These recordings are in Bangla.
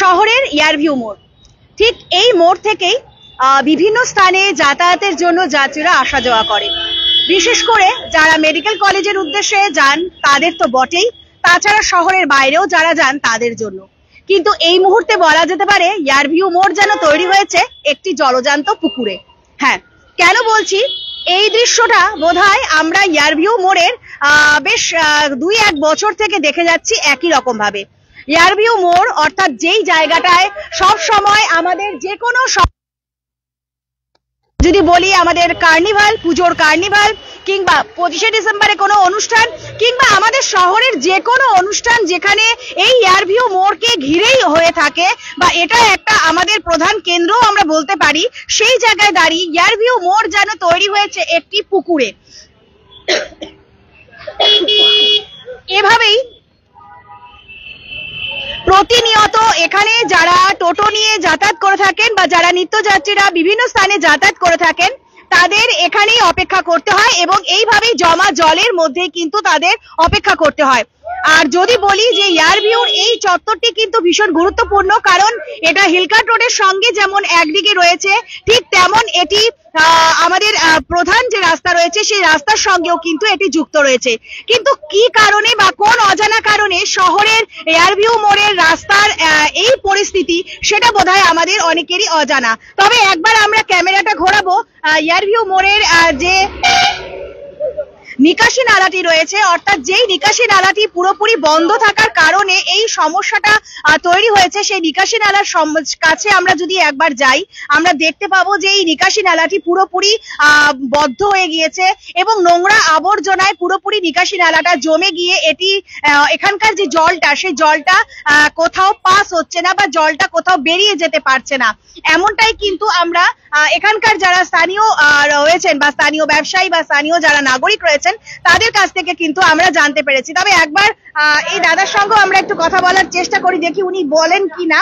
শহরের ইয়ারভিউ মোড়, ঠিক এই মোড় থেকেই বিভিন্ন স্থানে যাতায়াতের জন্য যাত্রীরা আসা যাওয়া করে। বিশেষ করে যারা মেডিকেল কলেজের উদ্দেশ্যে যান তাদের তো বটেই, তাছাড়া শহরের বাইরেও যারা যান তাদের জন্য। কিন্তু এই মুহূর্তে বলা যেতে পারে ইয়ারভিউ মোড় যেন তৈরি হয়েছে একটি জলজান্ত পুকুরে। হ্যাঁ, কেন বলছি, এই দৃশ্যটা বোধহয় আমরা ইয়ারভিউ মোড়ের বেশ 2-1 বছর থেকে দেখে যাচ্ছি একই রকম ভাবে। ইয়ারভিউ মোড় অর্থাৎ যেই জায়গাটায় সব সময় আমাদের যে কোনো, যদি বলি আমাদের কার্নিভাল, পুজোর কার্নিভাল, কিংবা 25শে ডিসেম্বরে কোনো অনুষ্ঠান, কিংবা আমাদের শহরের যে কোনো অনুষ্ঠান যেখানে এই ইয়ারভিউ মোড়কে ঘিরেই হয়ে থাকে, বা এটা একটা আমাদের প্রধান কেন্দ্র আমরা বলতে পারি, সেই জায়গায় দাঁড়িয়ে ইয়ারভিউ মোড় যেন তৈরি হয়েছে একটি পুকুরে। এভাবেই প্রতিনিয়ত এখানে যারা টোটো নিয়ে যাতায়াত করে থাকেন বা যারা নিত্যযাত্রীরা বিভিন্ন স্থানে যাতায়াত করে থাকেন তাদের এখানেই অপেক্ষা করতে হয়, এবং এইভাবেই জমা জলের মধ্যে কিন্তু তাদের অপেক্ষা করতে হয়। আর যদি বলি যে ইয়ারভিউর এই চত্বরটি কিন্তু ভীষণ গুরুত্বপূর্ণ, কারণ এটা হিলকার্ট রোডের সঙ্গে যেমন একদিকে রয়েছে, ঠিক তেমন এটি আমাদের প্রধান যে রাস্তা রয়েছে সেই রাস্তার সঙ্গেও কিন্তু এটি যুক্ত রয়েছে। কিন্তু কি কারণে বা কোন অজানা কারণে শহরের ইয়ারভিউ মোড়ের রাস্তার এই পরিস্থিতি, সেটা বোধহয় আমাদের অনেকেরই অজানা। তবে একবার আমরা ক্যামেরাটা ঘোরাবো ইয়ারভিউ মোড়ের যে নিকাশি নালাটি রয়েছে, অর্থাৎ যেই নিকাশি নালাটি পুরোপুরি বন্ধ থাকার কারণে এই সমস্যাটা তৈরি হয়েছে, সেই নিকাশি নালার কাছে আমরা যদি একবার যাই আমরা দেখতে পাবো যে এই নিকাশি নালাটি পুরোপুরি বদ্ধ হয়ে গিয়েছে এবং নোংরা আবর্জনায় পুরোপুরি নিকাশি নালাটা জমে গিয়ে এটি এখানকার যে জলটা, সেই জলটা কোথাও পাস হচ্ছে না বা জলটা কোথাও বেরিয়ে যেতে পারছে না। এমনটাই কিন্তু আমরা এখানকার যারা স্থানীয় রয়েছেন বা স্থানীয় ব্যবসায়ী বা স্থানীয় যারা নাগরিক রয়েছেন তাদের কাছ থেকে কিন্তু আমরা জানতে পেরেছি। তবে একবার এই দাদার সঙ্গে আমরা একটু কথা বলার চেষ্টা করি, দেখি উনি বলেন কিনা।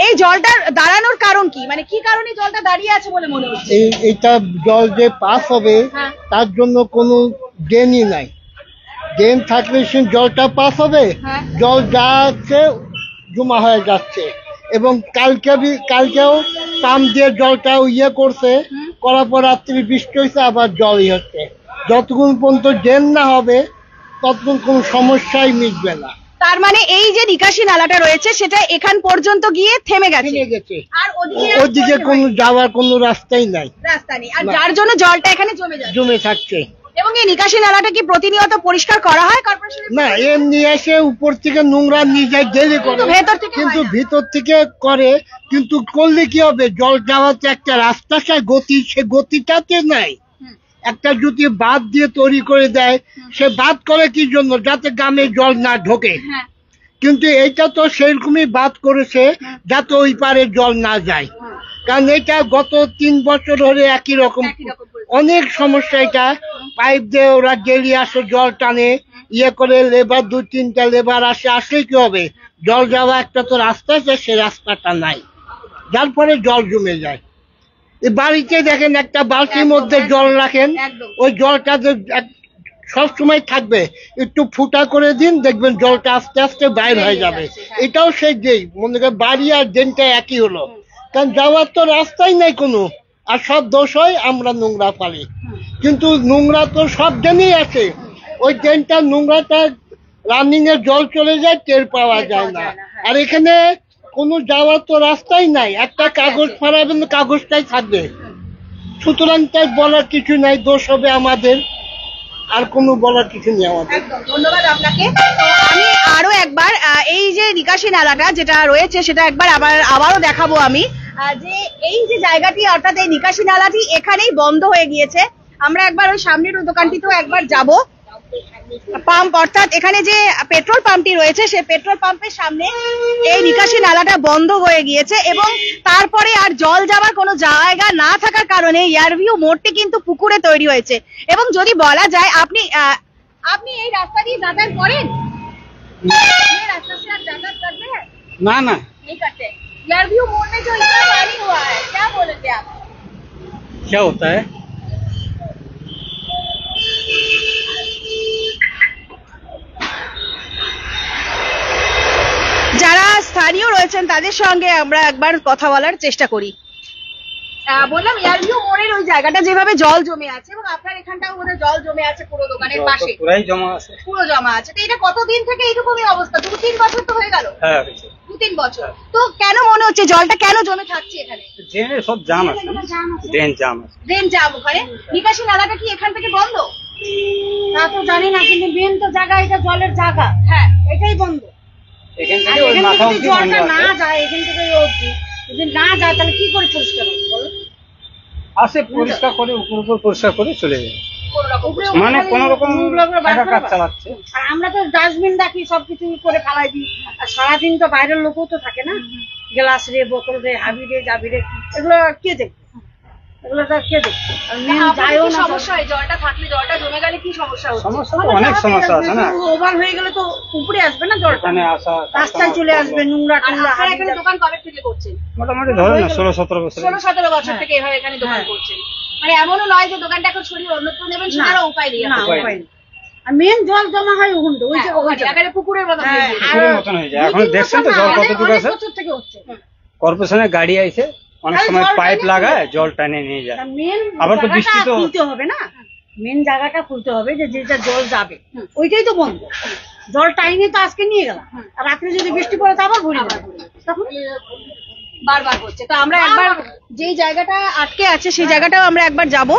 এই জলটা দাঁড়ানোর কারণ কি, মানে কি কারণে জলটা দাঁড়িয়ে আছে বলে মনে হচ্ছে? এটা জল যে পাস হবে তার জন্য কোনো ড্রেনই নাই। ড্রেন থাকলে সে জলটা পাস হবে, জল যা আছে জমা হয়ে যাচ্ছে। এবং কালকেও পাম্প দিয়ে জলটা করছে, করার পর রাত্রি বৃষ্টি হয়েছে, আবার জলই হচ্ছে। যতক্ষণ পর্যন্ত ড্রেন না হবে ততক্ষণ কোনো সমস্যাই মিটবে না। তার মানে এই যে নিকাশি নালাটা রয়েছে সেটা এখান পর্যন্ত গিয়ে থেমে গেছে, আর ওদিকে কোনো যাওয়ার কোনো রাস্তাই নাই, রাস্তা নেই, আর যার জন্য জলটা এখানে জমে থাকছে। এবং এই নিকাশি নালাটা কি প্রতিনিয়ত পরিষ্কার করা হয় কর্পোরেশনের? না, এমনি এসে উপর থেকে নোংরা নিয়ে যায় গেলে করে, কিন্তু ভিতর থেকে করে। কিন্তু করলে কি হবে, জল যাওয়াতে একটা রাস্তা গতি, সে গতিটাতে নাই। একটা যদি বাঁধ দিয়ে তৈরি করে দেয়, সে বাঁধ করে কি জন্য, যাতে গ্রামে জল না ঢোকে। কিন্তু এইটা তো সেরকমই বাঁধ করেছে যাতে ওই পারে জল না যায়। কারণ এটা গত 3 বছর ধরে একই রকম অনেক সমস্যা। এটা পাইপ দিয়ে ওরা গেলি আসে, জল টানে করে, লেবার 2-3টা লেবার আসলে কি হবে, জল যাওয়া একটা তো রাস্তা আছে, সে রাস্তাটা নাই, যার পরে জল জমে যায়। বাড়িতে দেখেন একটা বালতির মধ্যে জল রাখেন, ওই জলটা সব সময় থাকবে, একটু ফুটা করে দিন, দেখবেন জলটা আস্তে আস্তে বাইর হয়ে যাবে। এটাও সেই যেই মনে করেন বাড়ি আর ড্রেনটা একই হলো, কারণ যাওয়ার তো রাস্তাই নাই কোনো। আর সব দোষ হয় আমরা নোংরা পারি, কিন্তু নোংরা তো সব ড্রেনেই আছে। ওই ড্রেনটা নোংরাটা রানিং এ জল চলে যায়, টের পাওয়া যায় না। আর এখানে কোনো যাওয়ার তো রাস্তাই নাই, একটা কাগজ ফাড়াবেন, কাগজটাই থাকবে। সুতরাং তাই বলার কিছু নাই, দোষ হবে আমাদের, আর কোনো বলার কিছু নেই আমাদের। ধন্যবাদ আপনাকে। আমি আরো একবার এই যে নিকাশি নালাটা যেটা রয়েছে সেটা একবার আবারও দেখাবো আমি, যে এই যে জায়গাটি অর্থাৎ এই নিকাশি নালাটি এখানেই বন্ধ হয়ে গিয়েছে। আমরা একবার ওই সামনের দোকানটিতেও একবার যাব। পাম্প অর্থাৎ এখানে যে পেট্রোল পাম্পটি রয়েছে সেই পেট্রোল পাম্পের সামনে এই নিকাশি নালাটা বন্ধ হয়ে গিয়েছে, এবং তারপরে আর জল যাওয়ার কোনো জায়গা না থাকার কারণে ইয়ারভিউ মোড়টি কিন্তু পুকুরে তৈরি হয়েছে। এবং যদি বলা যায় আপনি এই রাস্তা দিয়ে যাতায়াত করেন? না না, यारव्यू मोड़ में जो इतना पानी हुआ है, क्या बोलेंगे आप? क्या होता है? যারা স্থানীয় রয়েছেন তাদের সঙ্গে আমরা একবার কথা বলার চেষ্টা করি। বললাম এয়ারভিউ মোড়ের ওই জায়গাটা যেভাবে জল জমে আছে এবং আপনার এখানটাও বোধহয় জল জমে আছে পুরো দোকানের পাশে, পুরাই জমা আছে, পুরো জমা আছে। তো এটা কতদিন থেকে এইরকমই অবস্থা? 2-3 বছর তো হয়ে গেল। হ্যাঁ 2-3 বছর। তো কেন মনে হচ্ছে জলটা কেন জমে থাকছে এখানে? ড্রেনে সব জাম আছে, ড্রেন জাম আছে। ড্রেন জাম ওখানে। নিকাশি নালাটা কি এখান থেকে বন্ধ? তা তো জানি না, কিন্তু মেন তো জায়গা, এটা জলের জায়গা। হ্যাঁ, এটাই বন্ধ। এখান থেকে ওই মাথা অবধি বন্ধ জলটা না আছে। যায় এখান থেকে অবধি, যদি না যায় তাহলে কি করে পরিষ্কার হবে বলো? আসে পরিষ্কার করে উপর পরিষ্কার করে চলে যায়, কোনোরকম মানে কোন রকম কাজ চালাচ্ছে। আর আমরা তো ডাস্টবিন রাখি, সবকিছু করে ফেলাই দিই। আর সারাদিন তো বাইরের লোকও তো থাকে না, গ্লাস রে, বোতল রে, হাবি রে, জাবি রে, এগুলো কে দেখবে? এগুলো তো কে দেখবে? আর মেন যায়ও না। সমস্যা হয় জলটা থাকলে, জলটা জমে গেলে কি সমস্যা হচ্ছে? সমস্যা তো অনেক সমস্যা আছে না, ওভার হয়ে গেলে তো উপরে আসবে না জলটা, এখানে আসা রাস্তায় চলে আসবে, নোংরা টোংরা। আপনারা এখানে দোকান কবে থেকে করছেন? মোটামুটি ধরে না 16-17 বছর। 16-17 বছর থেকে এভাবে এখানে দোকান করছেন। মানে এমনও নয় যে দোকানটা এখন সরিয়ে অন্যত্র নেবেন, সেটারও উপায় নেই। না, উপায় নেই। আর মেন জল জমা হয় ওখানে, ওই যে একেবারে পুকুরের মতো হয়ে গিয়েছে। পুকুরের মতন হয়ে যায়। এখন দেখছেন তো জল কতটুকু আছে। বছর থেকে হচ্ছে। কর্পোরেশনের গাড়ি আইছে, অনেক সময় পাইপ লাগায় জল টানে নিয়ে যায়। মেন আবার তো বৃষ্টি তো খুলতে হবে না, মেন জায়গাটা খুলতে হবে, যে যেটা জল যাবে ওইটাই তো বন্ধ। জল টাইনে তো আজকে নিয়ে গেলাম, আর রাত্রে যদি বৃষ্টি পড়ে তো আবার ভরে যাবে, তখন বারবার হচ্ছে। তো আমরা একবার যেই জায়গাটা আটকে আছে সেই জায়গাটাও আমরা একবার যাব।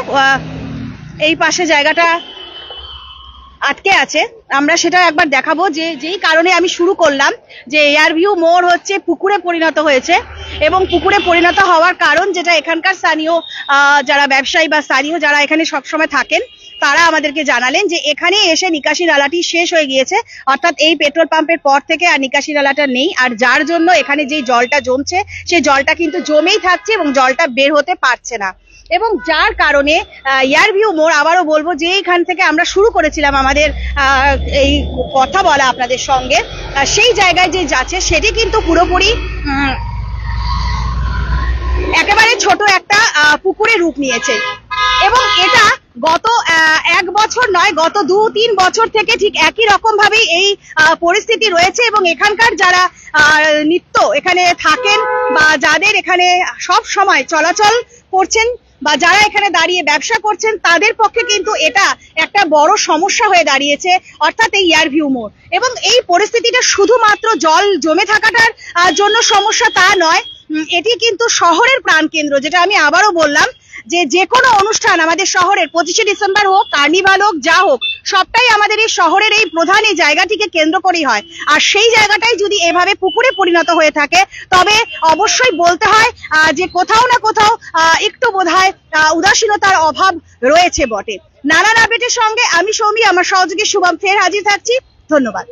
এই পাশে জায়গাটা আটকে আছে, আমরা সেটা একবার দেখাবো। যে যেই কারণে আমি শুরু করলাম যে এয়ারভিউ মোড় হচ্ছে পুকুরে পরিণত হয়েছে, এবং পুকুরে পরিণত হওয়ার কারণ যেটা এখানকার স্থানীয় যারা ব্যবসায়ী বা স্থানীয় যারা এখানে সবসময় থাকেন তারা আমাদেরকে জানালেন যে এখানে এসে নিকাশি নালাটি শেষ হয়ে গিয়েছে, অর্থাৎ এই পেট্রোল পাম্পের পর থেকে আর নিকাশি নালাটা নেই। আর যার জন্য এখানে যেই জলটা জমছে সেই জলটা কিন্তু জমেই থাকছে এবং জলটা বের হতে পারছে না, এবং যার কারণে এয়ারভিউ মোড়, আবারও বলবো যে এখান থেকে আমরা শুরু করেছিলাম আমাদের এই কথা বলা আপনাদের সঙ্গে, সেই জায়গায় যে যাচ্ছে সেটি কিন্তু পুরোপুরি একেবারে ছোট একটা পুকুরে রূপ নিয়েছে। এবং এটা গত 1 বছর নয়, গত 2-3 বছর থেকে ঠিক একই রকম ভাবেই এই পরিস্থিতি রয়েছে। এবং এখানকার যারা নিত্য এখানে থাকেন বা যাদের এখানে সব সময় চলাচল করছেন বা যারা এখানে দাঁড়িয়ে ব্যবসা করছেন তাদের পক্ষে কিন্তু এটা একটা বড় সমস্যা হয়ে দাঁড়িয়েছে, অর্থাৎ এই এয়ারভিউ মোড়। এবং এই পরিস্থিতিটা শুধুমাত্র জল জমে থাকাটার জন্য সমস্যা তা নয়, এটি কিন্তু শহরের প্রাণকেন্দ্র। যেটা আমি আবারও বললাম যে কোনো অনুষ্ঠান আমাদের শহরের 25শে ডিসেম্বর হোক, কার্নিভাল হোক, যা হোক, সবটাই আমাদের এই শহরের এই প্রধান এই জায়গাটিকে কেন্দ্র করেই হয়। আর সেই জায়গাটাই যদি এভাবে পুকুরে পরিণত হয়ে থাকে তবে অবশ্যই বলতে হয় যে কোথাও না কোথাও একটু বোধহয় উদাসীনতার অভাব রয়েছে বটে। নানান আপডেটের সঙ্গে আমি সৌমি, আমার সহযোগী শুভম ফের হাজির থাকছি। ধন্যবাদ।